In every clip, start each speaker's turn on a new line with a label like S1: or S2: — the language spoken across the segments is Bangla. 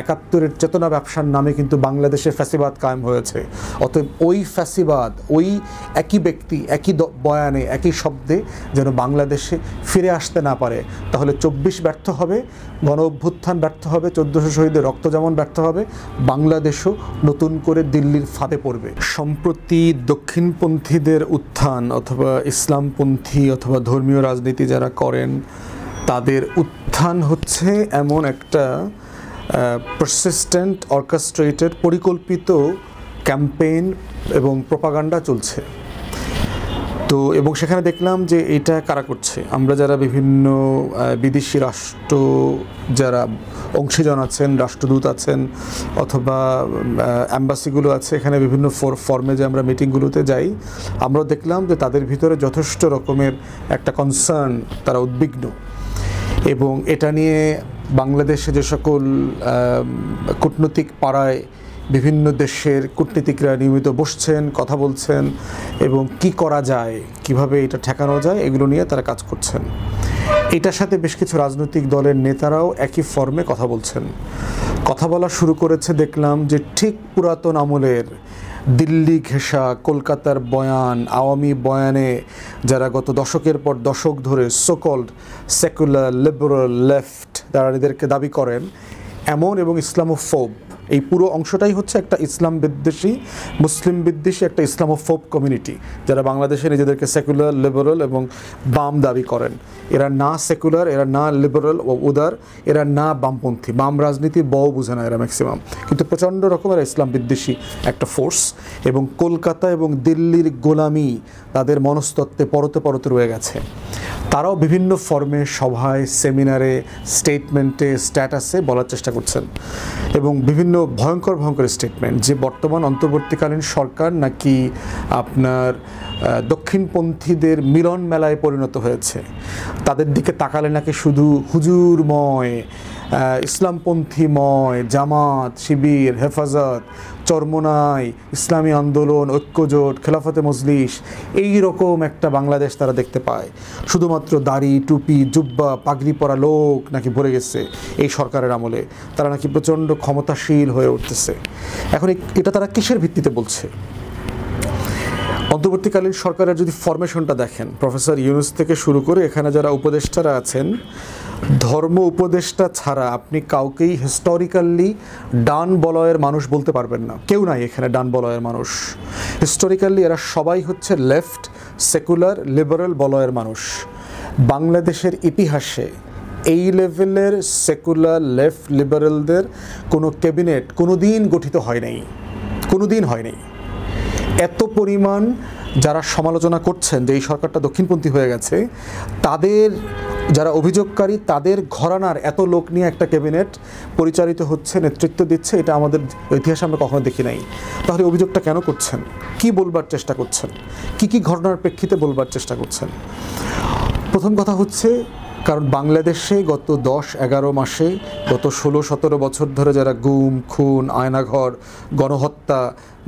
S1: একাত্তরের চেতনা ব্যবসার নামে কিন্তু বাংলাদেশে ফ্যাসিবাদ কায়েম হয়েছে। অতএব ওই ফ্যাসিবাদ, ওই একই ব্যক্তি একই বয়ানে একই শব্দে যেন বাংলাদেশে ফিরে আসতে না পারে। তাহলে 24 ব্যর্থ হবে, গণ অভ্যুত্থান ব্যর্থ হবে, 1400 শহীদের রক্ত যেমন ব্যর্থ হবে, বাংলাদেশও নতুন করে দিল্লির ফাঁদে পড়বে। সম্প্রতি দক্ষিণপন্থীদের উত্থান অথবা ইসলামপন্থী অথবা ধর্মীয় রাজনীতি যারা করেন তাদের উত্থান হচ্ছে এমন একটা পারসিস্টেন্ট, অর্কেস্ট্রেটেড, পরিকল্পিত ক্যাম্পেইন এবং প্রপাগান্ডা চলছে। তো এবং সেখানে দেখলাম যে এটা কারা করছে। আমরা যারা বিভিন্ন বিদেশি রাষ্ট্র যারা অংশীজন আছেন, রাষ্ট্রদূত আছেন অথবা অ্যাম্বাসিগুলো আছে, এখানে বিভিন্ন ফর্মে যে আমরা মিটিংগুলোতে যাই, আমরা দেখলাম যে তাদের ভিতরে যথেষ্ট রকমের একটা কনসার্ন, তারা উদ্বিগ্ন। এবং এটা নিয়ে বাংলাদেশে যে সকল কূটনৈতিক পাড়ায় বিভিন্ন দেশের কূটনীতিকরা নিয়মিত বসছেন, কথা বলছেন এবং কি করা যায়, কিভাবে এটা ঠেকানো যায়, এগুলো নিয়ে তারা কাজ করছেন। এটার সাথে বেশ কিছু রাজনৈতিক দলের নেতারাও একই ফর্মে কথা বলছেন। কথা বলা শুরু করেছে দেখলাম যে ঠিক পুরাতন আমলের দিল্লি ঘেঁষা কলকাতার বয়ান, আওয়ামী বয়ানে যারা গত দশকের পর দশক ধরে সোকল্ড সেকুলার লিবারাল লেফট যারা এদেরকে দাবি করেন, এমন এবং ইসলামোফোব, এই পুরো অংশটাই হচ্ছে একটা ইসলাম বিদ্বেষী, মুসলিম বিদ্বেষী একটা ইসলামোফোব কমিউনিটি যারা বাংলাদেশে নিজেদেরকে সেকুলার, লিবারাল এবং বাম দাবি করেন। এরা না সেকুলার, এরা না লিবারাল ও উদার, এরা না বামপন্থী, বাম রাজনীতির বও বুঝে না এরা ম্যাক্সিমাম, কিন্তু প্রচণ্ড রকমের ইসলাম বিদ্বেষী একটা ফোর্স। এবং কলকাতা এবং দিল্লির গোলামি তাদের মনস্তত্ত্বে পরতে পরতে রয়ে গেছে। তারাও বিভিন্ন ফর্মে, সভায়, সেমিনারে, স্টেটমেন্টে, স্ট্যাটাসে বলার চেষ্টা করছেন এবং বিভিন্ন ভয়ঙ্কর ভয়ঙ্কর স্টেটমেন্ট যে বর্তমান অন্তর্বর্তীকালীন সরকার নাকি আপনার দক্ষিণপন্থীদের মিলন মেলায় পরিণত হয়েছে। তাদের দিকে তাকালে নাকি শুধু হুজুরময়, ইসলামপন্থীময়, জামাত, শিবির, হেফাজত, চরমোনাই, ইসলামী আন্দোলন, ঐক্যজোট, খেলাফতে মজলিস, এই রকম একটা বাংলাদেশ তারা দেখতে পায়। শুধুমাত্র দাড়ি, টুপি, জুব্বা, পাগড়ি পরা লোক নাকি ভরে গেছে এই সরকারের আমলে, তারা নাকি প্রচণ্ড ক্ষমতাশীল হয়ে উঠতেছে। এখন এটা তারা কিসের ভিত্তিতে বলছে? অন্তর্বর্তীকালীন সরকারের যদি ফরমেশনটা দেখেন, প্রফেসর ইউনূস থেকে শুরু করে এখানে যারা উপদেষ্টারা আছেন, ধর্ম উপদেষ্টা ছাড়া আপনি কাউকেই হিস্টোরিক্যালি ডান বলয়ের মানুষ বলতে পারবেন না। কেউ নাই এখানে ডান বলয়ের মানুষ। হিস্টোরিক্যালি এরা সবাই হচ্ছে লেফট, সেকুলার, লিবারাল বলয়ের মানুষ। বাংলাদেশের ইতিহাসে এই লেভেলের সেকুলার, লেফট, লিবারালদের কোনো ক্যাবিনেট কোনোদিন গঠিত হয় নাই, কোনোদিন হয় নাই। এত পরিমাণ যারা সমালোচনা করছেন যে এই সরকারটা দক্ষিণপন্থী হয়ে গেছে, তাদের যারা অভিযোগকারী, তাদের ঘরানার এত লোক নিয়ে একটা ক্যাবিনেট পরিচালিত হচ্ছে, নেতৃত্ব দিচ্ছে, এটা আমাদের ইতিহাসে আমরা কখনো দেখি নাই। তাহলে অভিযোগটা কেন করছেন? কি বলবার চেষ্টা করছেন? কি ঘটনার প্রেক্ষিতে বলবার চেষ্টা করছেন? প্রথম কথা হচ্ছে, কারণ বাংলাদেশে গত 10-11 মাসে, গত 16-17 বছর ধরে যারা গুম, খুন, আয়নাঘর, গণহত্যা,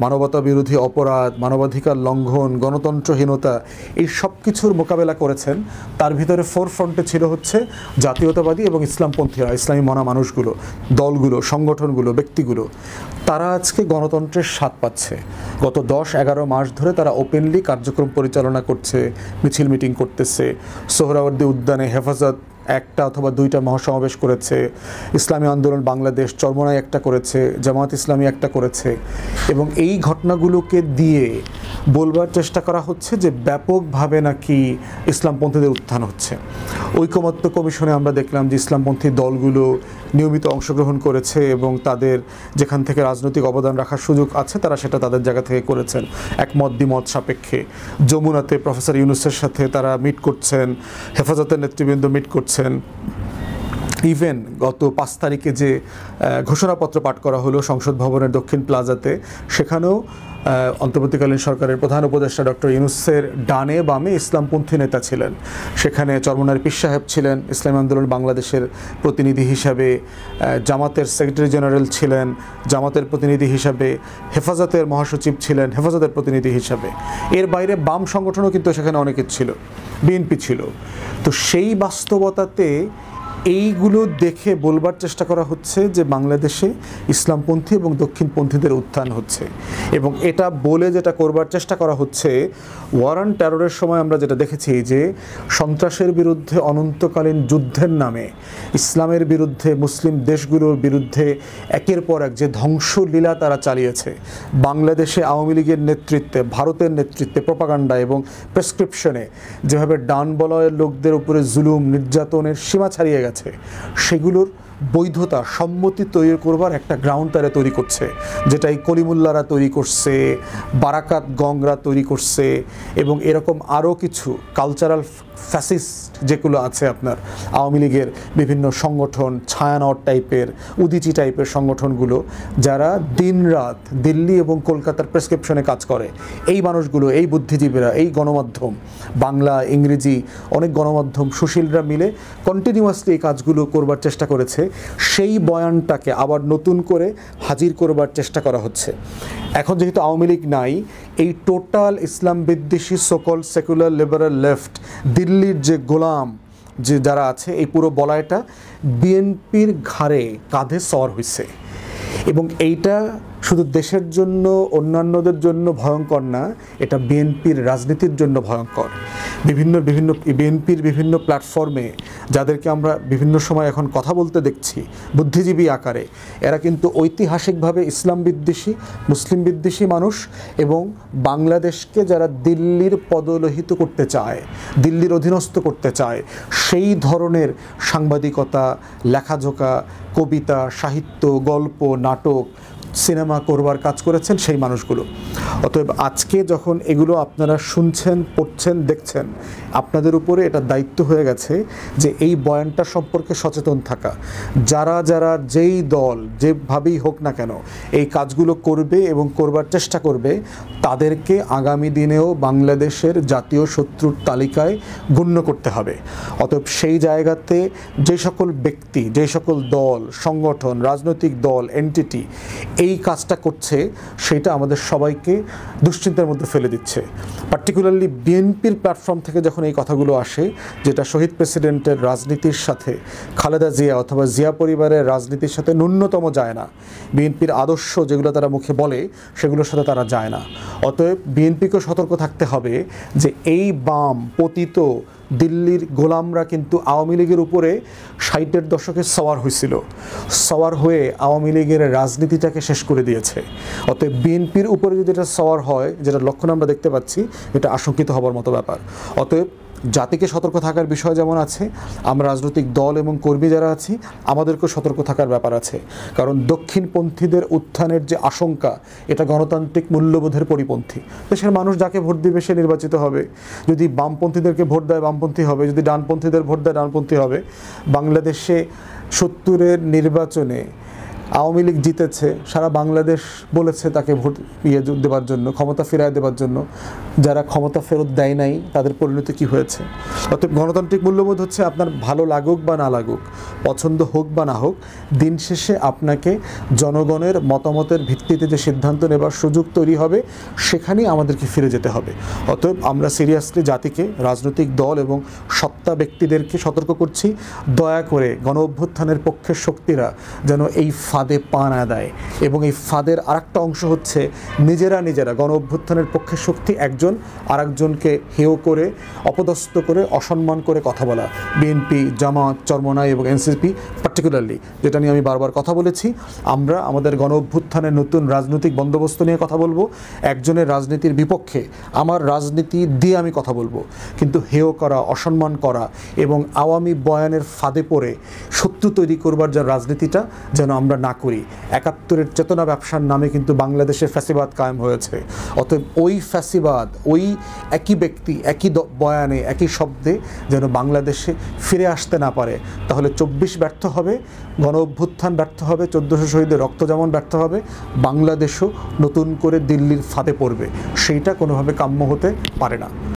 S1: মানবতা বিরোধী অপরাধ, মানবাধিকার লঙ্ঘন, গণতন্ত্রহীনতা, এই সব কিছুর মোকাবেলা করেছেন, তার ভিতরে ফোরফ্রন্টে ছিল হচ্ছে জাতীয়তাবাদী এবং ইসলামপন্থীরা, ইসলামী মনা মানুষগুলো, দলগুলো, সংগঠনগুলো, ব্যক্তিগুলো। তারা আজকে গণতন্ত্রের স্বাদ পাচ্ছে। গত 10-11 মাস ধরে তারা ওপেনলি কার্যক্রম পরিচালনা করছে, মিছিল মিটিং করতেছে। সোহরাওয়ার্দী উদ্যানে হেফাজত একটা অথবা 2টা মহাসমাবেশ করেছে, ইসলামী আন্দোলন বাংলাদেশ, চরমোনাই একটা করেছে, জামাত ইসলামী একটা করেছে। এবং এই ঘটনাগুলোকে দিয়ে বলবার চেষ্টা করা হচ্ছে যে ব্যাপকভাবে নাকি ইসলামপন্থীদের উত্থান হচ্ছে। ঐকমত্য কমিশনে আমরা দেখলাম যে ইসলামপন্থী দলগুলো নিয়মিত অংশগ্রহণ করেছে এবং তাদের যেখান থেকে রাজনৈতিক অবদান রাখার সুযোগ আছে তারা সেটা তাদের জায়গা থেকে করেছেন, একমত দ্বিমত সাপেক্ষে। যমুনাতে প্রফেসর ইউনূসের সাথে তারা মিট করছেন, হেফাজতের নেতৃবৃন্দ মিট করছেন। ইভেন গত 5 তারিখে যে ঘোষণাপত্র পাঠ করা হলো সংসদ ভবনের দক্ষিণ প্লাজাতে, সেখানেও অন্তর্বর্তীকালীন সরকারের প্রধান উপদেষ্টা ডক্টর ইউনূসের ডানে বামে ইসলামপন্থী নেতা ছিলেন। সেখানে চরমোনাইয়ের পীর সাহেব ছিলেন ইসলামী আন্দোলন বাংলাদেশের প্রতিনিধি হিসাবে, জামাতের সেক্রেটারি জেনারেল ছিলেন জামাতের প্রতিনিধি হিসাবে, হেফাজতের মহাসচিব ছিলেন হেফাজতের প্রতিনিধি হিসাবে। এর বাইরে বাম সংগঠনও কিন্তু সেখানে অনেকে ছিল, বিএনপি ছিল। তো সেই বাস্তবতাতে এইগুলো দেখে বলবার চেষ্টা করা হচ্ছে যে বাংলাদেশে ইসলামপন্থী এবং দক্ষিণপন্থীদের উত্থান হচ্ছে, এবং এটা বলে যেটা করবার চেষ্টা করা হচ্ছে, ওয়ার অন টেররের সময় আমরা যেটা দেখেছি যে সন্ত্রাসের বিরুদ্ধে অনন্তকালীন যুদ্ধের নামে ইসলামের বিরুদ্ধে, মুসলিম দেশগুলোর বিরুদ্ধে একের পর এক যে ধ্বংসলীলা তারা চালিয়েছে, বাংলাদেশে আওয়ামী লীগের নেতৃত্বে, ভারতের নেতৃত্বে, প্রপাগান্ডা এবং প্রেসক্রিপশনে যেভাবে ডান বলয়ের লোকদের উপরে জুলুম নির্যাতনের সীমা ছাড়িয়ে গেছে, সেগুলোর বৈধতা, সম্মতি তৈরি করবার একটা গ্রাউন্ড তারা তৈরি করছে, যেটা এই কলিমুল্লারা তৈরি করছে, বারাকাত গংরা তৈরি করছে, এবং এরকম আরও কিছু কালচারাল ফ্যাসিস্ট যেগুলো আছে আপনার আওয়ামী লীগের বিভিন্ন সংগঠন, ছায়ানট টাইপের, উদিচি টাইপের সংগঠনগুলো, যারা দিনরাত দিল্লি এবং কলকাতার প্রেসক্রিপশনে কাজ করে, এই মানুষগুলো, এই বুদ্ধিজীবীরা, এই গণমাধ্যম, বাংলা, ইংরেজি অনেক গণমাধ্যম সুশীলরা মিলে কন্টিনিউয়াসলি এই কাজগুলো করবার চেষ্টা করেছে। সেই বয়ানটাকে আবার নতুন করে হাজির করবার চেষ্টা করা হচ্ছে। এখন যেহেতু আওয়ামী লীগ নাই, এই টোটাল ইসলাম বিদ্বেষী সকল সেকুলার লিবারাল লেফট, দিল্লির যে গোলাম যে যারা আছে, এই পুরো বলয়টা বিএনপির ঘাড়ে কাঁধে সওয়ার হয়েছে। এবং এইটা শুধু দেশের জন্য, অন্যান্যদের জন্য ভয়ঙ্কর না, এটা বিএনপির রাজনীতির জন্য ভয়ঙ্কর। বিএনপির বিভিন্ন প্ল্যাটফর্মে যাদেরকে আমরা বিভিন্ন সময় এখন কথা বলতে দেখছি বুদ্ধিজীবী আকারে, এরা কিন্তু ঐতিহাসিকভাবে ইসলাম বিদ্বেষী, মুসলিম বিদ্বেষী মানুষ, এবং বাংলাদেশকে যারা দিল্লির পদলোহিত করতে চায়, দিল্লির অধীনস্থ করতে চায়, সেই ধরনের সাংবাদিকতা, লেখাজোকা, কবিতা, সাহিত্য, গল্প, নাটক, সিনেমা করবার কাজ করেছেন সেই মানুষগুলো। অতএব আজকে যখন এগুলো আপনারা শুনছেন, পড়ছেন, দেখছেন, আপনাদের উপরে এটা দায়িত্ব হয়ে গেছে যে এই বয়ানটা সম্পর্কে সচেতন থাকা। যারা যারা যেই দল যেভাবেই হোক না কেন এই কাজগুলো করবে এবং করবার চেষ্টা করবে, তাদেরকে আগামী দিনেও বাংলাদেশের জাতীয় শত্রুর তালিকায় গণ্য করতে হবে। অতএব সেই জায়গাতে যে সকল ব্যক্তি, যে সকল দল, সংগঠন, রাজনৈতিক দল, এন্টিটি এই কাজটা করছে, সেটা আমাদের সবাইকে দুশ্চিন্তার মধ্যে ফেলে দিচ্ছে। পার্টিকুলারলি বিএনপির প্ল্যাটফর্ম থেকে যখন এই কথাগুলো আসে, যেটা শহীদ প্রেসিডেন্টের রাজনীতির সাথে, খালেদা জিয়া অথবা জিয়া পরিবারের রাজনীতির সাথে ন্যূনতম যায় না, বিএনপির আদর্শ যেগুলো তারা মুখে বলে সেগুলোর সাথে তারা যায় না। অতএব বিএনপিকেও সতর্ক থাকতে হবে যে এই বাম পতিত দিল্লির গোলামরা কিন্তু আওয়ামী লীগের উপরে 60-এর দশকে সওয়ার হয়েছিল, সওয়ার হয়ে আওয়ামী লীগের রাজনীতিটাকে শেষ করে দিয়েছে। অতএব বিএনপির উপরে যদি এটা সওয়ার হয়, যেটা লক্ষণ আমরা দেখতে পাচ্ছি, এটা আশঙ্কিত হবার মতো ব্যাপার। অতএব জাতিকে সতর্ক থাকার বিষয় যেমন আছে, আমরা রাজনৈতিক দল এবং কর্মী যারা আছি আমাদেরকেও সতর্ক থাকার ব্যাপার আছে। কারণ দক্ষিণপন্থীদের উত্থানের যে আশঙ্কা, এটা গণতান্ত্রিক মূল্যবোধের পরিপন্থী। দেশের মানুষ যাকে ভোট দিবে সে নির্বাচিত হবে। যদি বামপন্থীদেরকে ভোট দেয় বামপন্থী হবে, যদি ডানপন্থীদের ভোট দেয় ডানপন্থী হবে। বাংলাদেশে 70-এর নির্বাচনে আওয়ামী লীগ জিতেছে, সারা বাংলাদেশ বলেছে তাকে ভোট দেওয়ার জন্য, ক্ষমতা ফেরায় দেওয়ার জন্য। যারা ক্ষমতা ফেরত দেয় নাই তাদের পরিণতি কী হয়েছে? অতএব গণতান্ত্রিক মূল্যবোধ হচ্ছে আপনার ভালো লাগুক বা না লাগুক, পছন্দ হোক বা না হোক, দিন শেষে আপনাকে জনগণের মতামতের ভিত্তিতে যে সিদ্ধান্ত নেবার সুযোগ তৈরি হবে, সেখানেই আমাদেরকে ফিরে যেতে হবে। অতএব আমরা সিরিয়াসলি জাতিকে, রাজনৈতিক দল এবং সত্তা ব্যক্তিদেরকে সতর্ক করছি, দয়া করে গণ অভ্যুত্থানের পক্ষের শক্তিরা যেন এই ফাঁদে পা না দেয়। এবং এই ফাঁদের আরেকটা অংশ হচ্ছে নিজেরা গণ অভ্যুত্থানের পক্ষের শক্তি একজন আরেকজনকে হেয় করে, অপদস্থ করে, অসম্মান করে কথা বলা। বিএনপি, জামাত, চরমনাই এবং এনসিপি পার্টিকুলারলি, যেটা নিয়ে আমি বারবার কথা বলেছি, আমরা আমাদের গণ অভ্যুত্থানের নতুন রাজনৈতিক বন্দোবস্ত নিয়ে কথা বলবো। একজনের রাজনীতির বিপক্ষে, আমার রাজনীতি দিয়ে আমি কথা বলবো, কিন্তু হেয় করা, অসম্মান করা এবং আওয়ামী বয়ানের ফাঁদে পড়ে শত্রু তৈরি করবার যে রাজনীতিটা যেন আমরা না করি। 71-এর চেতনা ব্যবসার নামে কিন্তু বাংলাদেশে ফ্যাসিবাদ কায়েম হয়েছে। অতএব ওই ফ্যাসিবাদ, ওই একই ব্যক্তি, একই বয়ানে, একই শব্দে যেন বাংলাদেশে ফিরে আসতে না পারে। তাহলে 24 ব্যর্থ হবে, গণ অভ্যুত্থান ব্যর্থ হবে, 1400 শহীদের রক্ত যেমন ব্যর্থ হবে, বাংলাদেশও নতুন করে দিল্লির ফাঁদে পড়বে। সেইটা কোনোভাবে কাম্য হতে পারে না।